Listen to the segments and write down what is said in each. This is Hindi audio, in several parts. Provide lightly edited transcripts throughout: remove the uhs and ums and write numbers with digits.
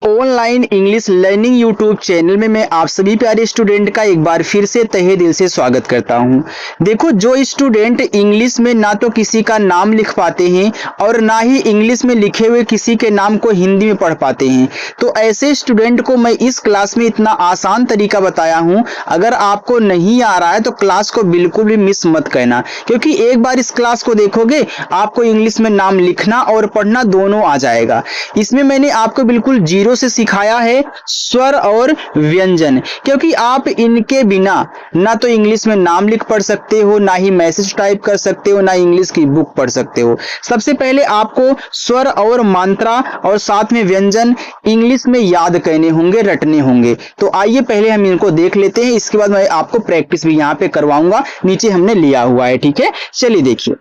Online English learning YouTube channel में मैं आप सभी प्यारे स्टूडेंट का एक बार फिर से तहे दिल से स्वागत करता हूं। देखो, जो स्टूडेंट इंग्लिश में ना तो किसी का नाम लिख पाते हैं और ना ही इंग्लिश में लिखे हुए किसी के नाम को हिंदी में पढ़ पाते हैं, तो ऐसे स्टूडेंट को मैं इस क्लास में इतना आसान तरीका बताया हूं। अगर आपको नहीं आ रहा है तो क्लास को बिल्कुल भी मिस मत करना, क्योंकि एक बार इस क्लास को देखोगे आपको इंग्लिश में नाम लिखना और पढ़ना दोनों आ जाएगा। इसमें मैंने आपको बिल्कुल जीरो से सिखाया है स्वर और व्यंजन, क्योंकि आप इनके बिना ना तो इंग्लिश में नाम लिख पढ़ सकते हो, ना ही मैसेज टाइप कर सकते हो, ना इंग्लिश की बुक पढ़ सकते हो। सबसे पहले आपको स्वर और मात्रा और साथ में व्यंजन इंग्लिश में याद करने होंगे, रटने होंगे। तो आइए पहले हम इनको देख लेते हैं, इसके बाद मैं आपको प्रैक्टिस भी यहाँ पे करवाऊंगा। नीचे हमने लिया हुआ है, ठीक है। चलिए देखिए,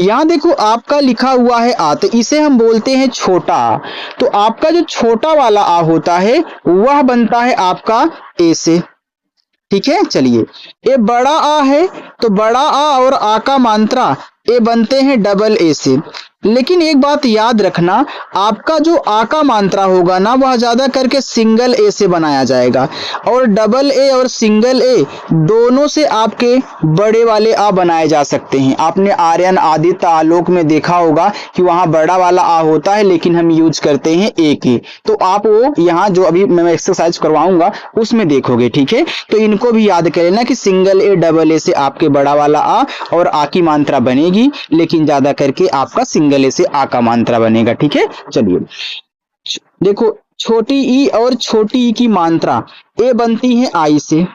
यहाँ देखो आपका लिखा हुआ है आ, तो इसे हम बोलते हैं छोटा। तो आपका जो छोटा वाला आ होता है वह बनता है आपका ए से, ठीक है। चलिए, ये बड़ा आ है तो बड़ा आ और आ का मात्रा ए बनते हैं डबल ए से। लेकिन एक बात याद रखना, आपका जो आ का मात्रा होगा ना वह ज्यादा करके सिंगल ए से बनाया जाएगा, और डबल ए और सिंगल ए दोनों से आपके बड़े वाले आ बनाए जा सकते हैं। आपने आर्यन, आदित्य, आलोक में देखा होगा कि वहां बड़ा वाला आ होता है, लेकिन हम यूज करते हैं ए के। तो आप वो यहाँ जो अभी मैं एक्सरसाइज करवाऊंगा उसमें देखोगे, ठीक है। तो इनको भी याद कर लेना कि सिंगल ए डबल ए से आपके बड़ा वाला आ और आ की मात्रा बनेगी, लेकिन ज्यादा करके आपका सिंगल ए से आ का मात्रा बनेगा, ठीक है। चलिए देखो, छोटी ई और छोटी ई की मात्रा ए बनती है आई से,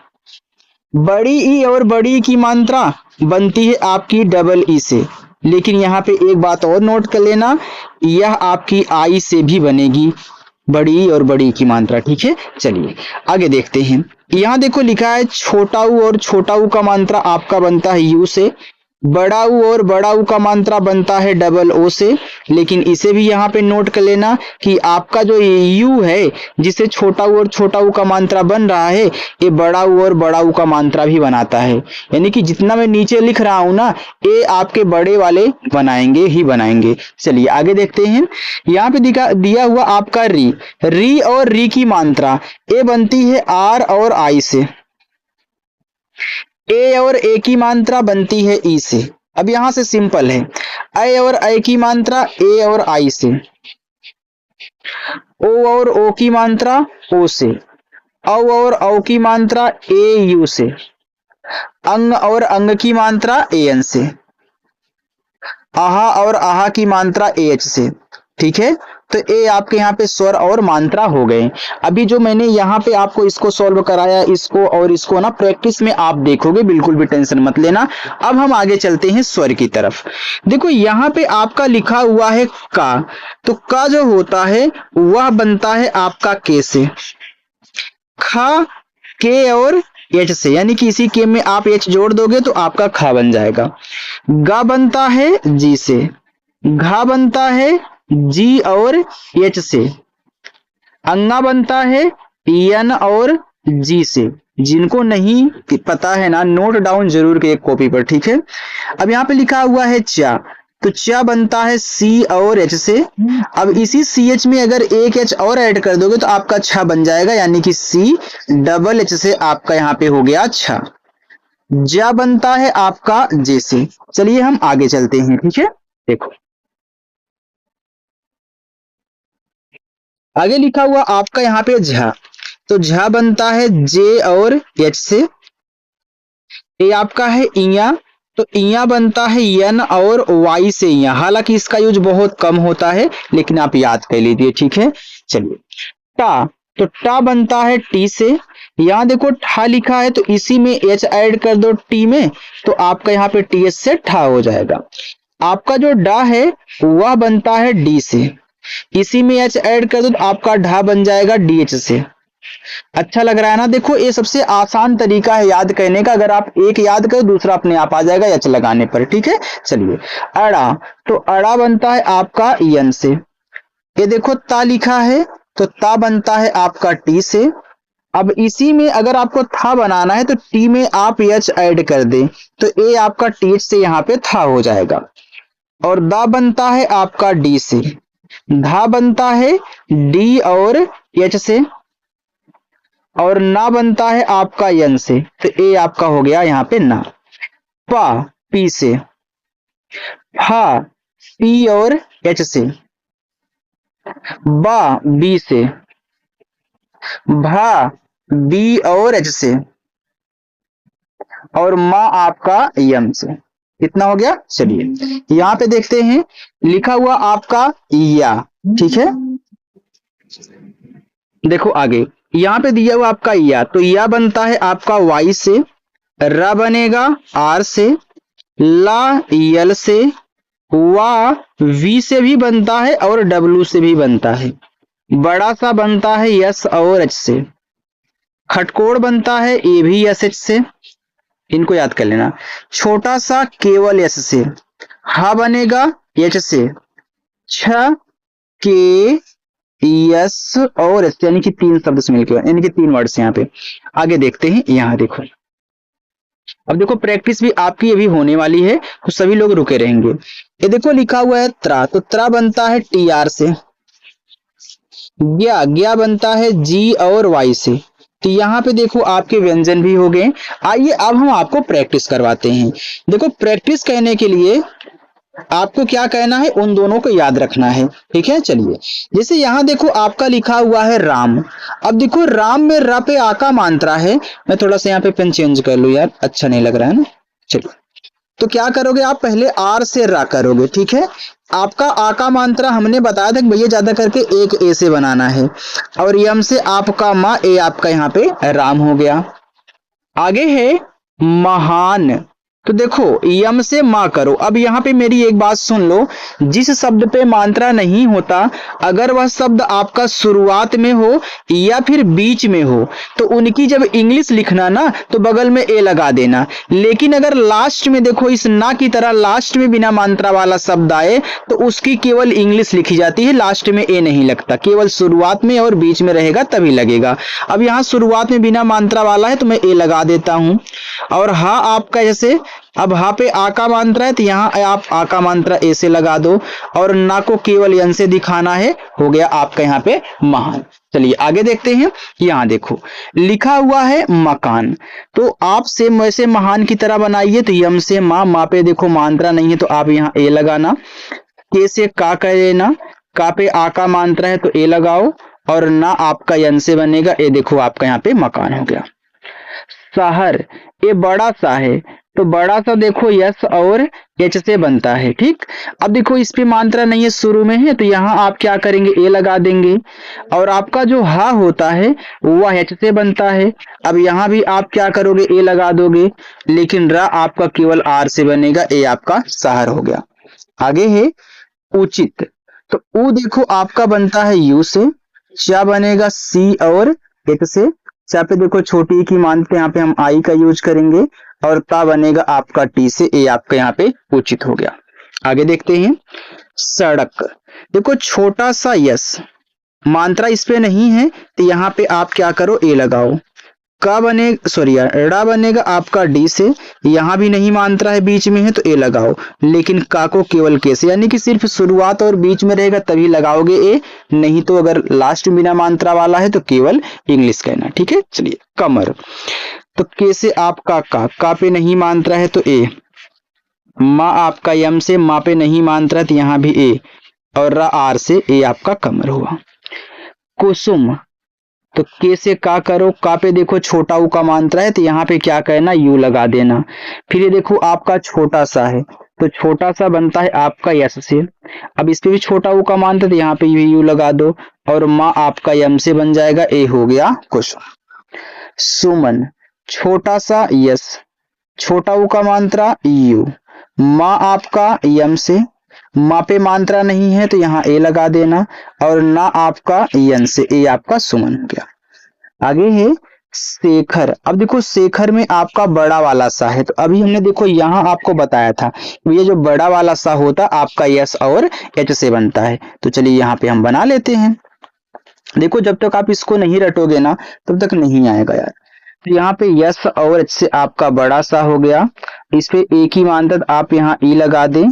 बड़ी ई और बड़ी ई की मात्रा बनती है आपकी डबल ई से। लेकिन यहाँ पे एक बात और नोट कर लेना, यह आपकी आई से भी बनेगी, बड़ी ई और बड़ी ई की मात्रा, ठीक है। चलिए आगे देखते हैं। यहाँ देखो लिखा है छोटा ऊ और छोटा ऊ का मात्रा आपका बनता है यू से, बड़ा ऊ और बड़ा ऊ का मात्रा बनता है डबल ओ से। लेकिन इसे भी यहाँ पे नोट कर लेना कि आपका जो यू है जिसे छोटा ऊ और छोटा ऊ का मात्रा बन रहा है, ये बड़ा ऊ और बड़ा ऊ का मात्रा भी बनाता है। यानी कि जितना मैं नीचे लिख रहा हूं ना, ये आपके बड़े वाले बनाएंगे ही बनाएंगे। चलिए आगे देखते हैं। यहाँ पे दिया हुआ आपका री, री और री की मात्रा ए बनती है आर और आई से, ए और ए की मात्रा बनती है ई से। अब यहां से सिंपल है, ए और ए की मात्रा ए और आई से, ओ और ओ की मात्रा ओ से, औ और औ की मात्रा ए यू से, अंग और अंग की मात्रा ए एन से, आहा और आहा की मात्रा ए एच से, ठीक है। तो ये आपके यहाँ पे स्वर और मात्रा हो गए। अभी जो मैंने यहाँ पे आपको इसको सॉल्व कराया, इसको और इसको ना प्रैक्टिस में आप देखोगे, बिल्कुल भी टेंशन मत लेना। अब हम आगे चलते हैं स्वर की तरफ। देखो यहाँ पे आपका लिखा हुआ है का, तो का जो होता है वह बनता है आपका के से, खा के और एच से, यानी कि इसी के में आप एच जोड़ दोगे तो आपका खा बन जाएगा। गा बनता है जी से, घा बनता है जी और एच से, अंगा बनता है एन और जी से। जिनको नहीं पता है ना, नोट डाउन जरूर के एक कॉपी पर, ठीक है। अब यहाँ पे लिखा हुआ है चा, तो चा बनता है सी और एच से। अब इसी सी एच में अगर एक एच और ऐड कर दोगे तो आपका छा बन जाएगा, यानी कि सी डबल एच से आपका यहाँ पे हो गया छा। जा बनता है आपका जे से। चलिए हम आगे चलते हैं, ठीक है। देखो आगे लिखा हुआ आपका यहाँ पे झा, तो झा बनता है जे और एच से। ये आपका है इया, तो इया बनता है यन और वाई से इया। हालांकि इसका यूज बहुत कम होता है, लेकिन आप याद कर लीजिए, ठीक है। चलिए टा, तो टा बनता है टी से। यहाँ देखो ठा लिखा है, तो इसी में एच ऐड कर दो टी में, तो आपका यहाँ पे टी एच से ठा हो जाएगा। आपका जो डा है वह बनता है डी से, इसी में एच ऐड कर दो तो आपका ढा बन जाएगा डी एच से। अच्छा लग रहा है ना। देखो ये सबसे आसान तरीका है याद करने का, अगर आप एक याद करो दूसरा अपने आप आ जाएगा एच लगाने पर, ठीक है। चलिए अड़ा, तो अड़ा बनता है आपका यन से। ये देखो ता लिखा है, तो ता बनता है आपका टी से। अब इसी में अगर आपको था बनाना है तो टी में आप एच ऐड कर दे, तो ए आपका टी एच से यहाँ पे था हो जाएगा। और दा बनता है आपका डी से, धा बनता है डी और एच से, और ना बनता है आपका यन से, तो ए आपका हो गया यहाँ पे ना। पा पी से, फा पी और एच से, बा बी से, भा बी और एच से, और माँ आपका यम से। कितना हो गया? चलिए यहाँ पे देखते हैं, लिखा हुआ आपका या, ठीक है। देखो आगे यहाँ पे दिया हुआ आपका या, तो या बनता है आपका वाई से, रा बनेगा आर से, ला यल से, वा वी से भी बनता है और डब्लू से भी बनता है, बड़ा सा बनता है यस और एच से, खटकोड़ बनता है ए भी एस एच से, इनको याद कर लेना, छोटा सा केवल एस से, हा बनेगा एच से, छ के यस और एस, यानी कि 3 शब्द से मिलकर, यानी कि 3 वर्ड से। यहाँ पे आगे देखते हैं, यहाँ देखो, अब देखो प्रैक्टिस भी आपकी अभी होने वाली है, तो सभी लोग रुके रहेंगे। ये देखो लिखा हुआ है त्रा, तो त्रा बनता है टी आर से, ज्ञा ज्ञा बनता है जी और वाई से। तो यहाँ पे देखो आपके व्यंजन भी हो गए। आइए अब हम आपको प्रैक्टिस करवाते हैं। देखो प्रैक्टिस कहने के लिए आपको क्या कहना है, उन दोनों को याद रखना है, ठीक है। चलिए जैसे यहाँ देखो आपका लिखा हुआ है राम, अब देखो राम में र पे आ का मात्रा है, मैं थोड़ा सा यहाँ पे पेन चेंज कर लूं यार, अच्छा नहीं लग रहा है ना। चलिए तो क्या करोगे आप, पहले आर से रा करोगे, ठीक है। आपका आ का मात्रा हमने बताया था कि भैया ज्यादा करके एक ए से बनाना है, और यम से आपका माँ, ए आपका यहाँ पे राम हो गया। आगे है महान, तो देखो यम से माँ करो। अब यहाँ पे मेरी एक बात सुन लो, जिस शब्द पे मात्रा नहीं होता, अगर वह शब्द आपका शुरुआत में हो या फिर बीच में हो, तो उनकी जब इंग्लिश लिखना ना, तो बगल में ए लगा देना। लेकिन अगर लास्ट में देखो, इस ना की तरह लास्ट में बिना मात्रा वाला शब्द आए, तो उसकी केवल इंग्लिश लिखी जाती है, लास्ट में ए नहीं लगता, केवल शुरुआत में और बीच में रहेगा तभी लगेगा। अब यहाँ शुरुआत में बिना मात्रा वाला है तो मैं ए लगा देता हूं। और हा आपका जैसे, अब हा पे आ का मात्रा है, तो यहाँ आप आ का मात्रा ए से लगा दो, और ना को केवल यन से दिखाना है, हो गया आपका यहाँ पे महान। चलिए आगे देखते हैं। यहाँ देखो लिखा हुआ है मकान, तो आप सेम वैसे महान की तरह बनाइए। तो यम से माँ पे देखो मात्रा नहीं है, तो आप यहाँ ए लगाना, के से का कर लेना, का पे आ का मात्रा है तो ए लगाओ, और ना आपका यन से बनेगा, ए देखो आपका यहाँ पे मकान हो गया। शहर, ये बड़ा सा है, तो बड़ा सा देखो यस और एच से बनता है, ठीक। अब देखो इस पे मात्रा नहीं है, शुरू में है, तो यहाँ आप क्या करेंगे, ए लगा देंगे, और आपका जो हा होता है वह एच से बनता है। अब यहाँ भी आप क्या करोगे, ए लगा दोगे, लेकिन रा आपका केवल आर से बनेगा, ए आपका शहर हो गया। आगे है उचित, तो ऊ देखो आपका बनता है यू से, चा बनेगा सी और एच से, चा पे देखो छोटी की मानते यहाँ पे हम आई का यूज करेंगे, और ता बनेगा आपका टी से, ए आपका यहाँ पे उचित हो गया। आगे देखते हैं सड़क, देखो छोटा सा यस, मात्रा इस पे नहीं है, तो यहाँ पे आप क्या करो, ए लगाओ, का बने सॉरी रा बनेगा आपका डी से, यहाँ भी नहीं मात्रा है, बीच में है, तो ए लगाओ, लेकिन का को केवल के से, यानी कि सिर्फ शुरुआत और बीच में रहेगा तभी लगाओगे ए, नहीं तो अगर लास्ट में बिना मात्रा वाला है तो केवल इंग्लिश कहना, ठीक है। चलिए कमर, तो के से आपका का पे नहीं मात्रा है तो ए, माँ आपका यम से माँ पे नहीं मात्रा, तो यहाँ भी ए, और रा आर से, ए आपका कमर हुआ। कुसुम, तो के से का करो, का पे देखो छोटा ऊ का मात्रा है, तो यहाँ पे क्या कहना, यू लगा देना। फिर ये देखो आपका छोटा सा है, तो छोटा सा बनता है आपका यस से, अब इस पे भी छोटा ऊ का मात्रा, तो यहाँ पे यू लगा दो, और माँ आपका यम से बन जाएगा, ए हो गया कुसुम। सुमन, छोटा सा यस, छोटा ऊ का मात्रा यू, माँ आपका यम से, माँ पे मात्रा नहीं है तो यहाँ ए लगा देना, और ना आपका यन से, ए आपका सुमन हो गया। आगे है शेखर, अब देखो शेखर में आपका बड़ा वाला सा है, तो अभी हमने देखो यहाँ आपको बताया था ये जो बड़ा वाला सा होता आपका यस और एच से बनता है। तो चलिए यहाँ पे हम बना लेते हैं। देखो जब तक आप इसको नहीं रटोगे ना तब तक नहीं आएगा यार। तो यहाँ पे यस और एच से आपका बड़ा सा हो गया, इस पे एक ही मानदंड आप यहाँ ई लगा दें,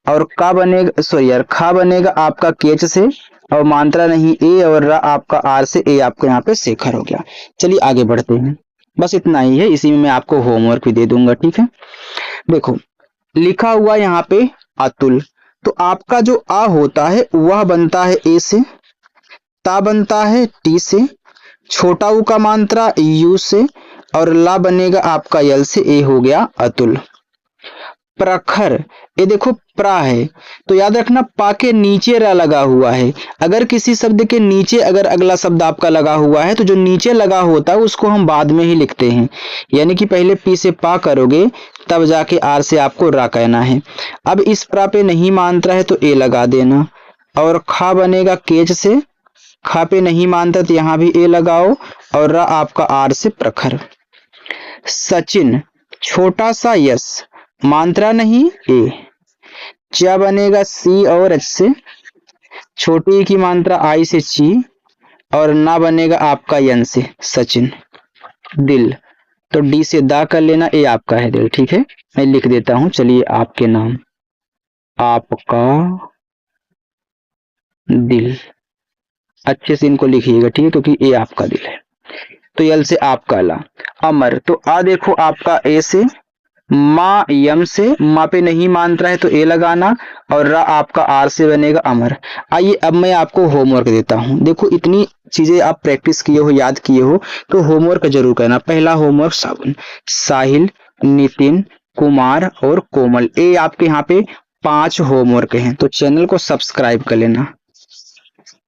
और का बनेगा, सॉरी यार, खा बनेगा आपका केच से और मात्रा नहीं ए, और रा आपका आर से, ए आपका यहाँ पे शेखर हो गया। चलिए आगे बढ़ते हैं, बस इतना ही है, इसी में मैं आपको होमवर्क भी दे दूंगा, ठीक है। देखो लिखा हुआ यहाँ पे अतुल, तो आपका जो आ होता है वह बनता है ए से, ता बनता है टी से, छोटा ऊ का मात्रा यू से, और ला बनेगा आपका यल से, ए हो गया अतुल। प्रखर, ये देखो प्रा है, तो याद रखना पा के नीचे रा लगा हुआ है। अगर किसी शब्द के नीचे अगर अगला शब्द आपका लगा हुआ है तो जो नीचे लगा होता है उसको हम बाद में ही लिखते हैं, यानी कि पहले पी से पा करोगे तब जाके आर से आपको रा कहना है। अब इस प्रा पे नहीं मात्रा है तो ए लगा देना, और खा बनेगा केच से, खा पे नहीं मानता तो यहाँ भी ए लगाओ, और रा आपका आर से प्रखर। सचिन, छोटा सा यस, मात्रा नहीं ए, च बनेगा सी और एच से, छोटी ई की मात्रा आई से ची, और ना बनेगा आपका यन से सचिन। दिल, तो डी से दा कर लेना, ए आपका है दिल, ठीक है। मैं लिख देता हूं, चलिए आपके नाम, आपका दिल, अच्छे से इनको लिखिएगा, ठीक है, क्योंकि ए आपका दिल है। तो यल से आपका ला। अमर, तो आ देखो आपका ए से, माँ यम से, माँ पे नहीं मात्रा है तो ए लगाना, और रा आपका आर से बनेगा अमर। आइए अब मैं आपको होमवर्क देता हूं। देखो इतनी चीजें आप प्रैक्टिस किए हो, याद किए हो, तो होमवर्क जरूर करना। पहला होमवर्क सावन, साहिल, नितिन, कुमार और कोमल, ये आपके यहाँ पे 5 होमवर्क हैं, तो चैनल को सब्सक्राइब कर लेना।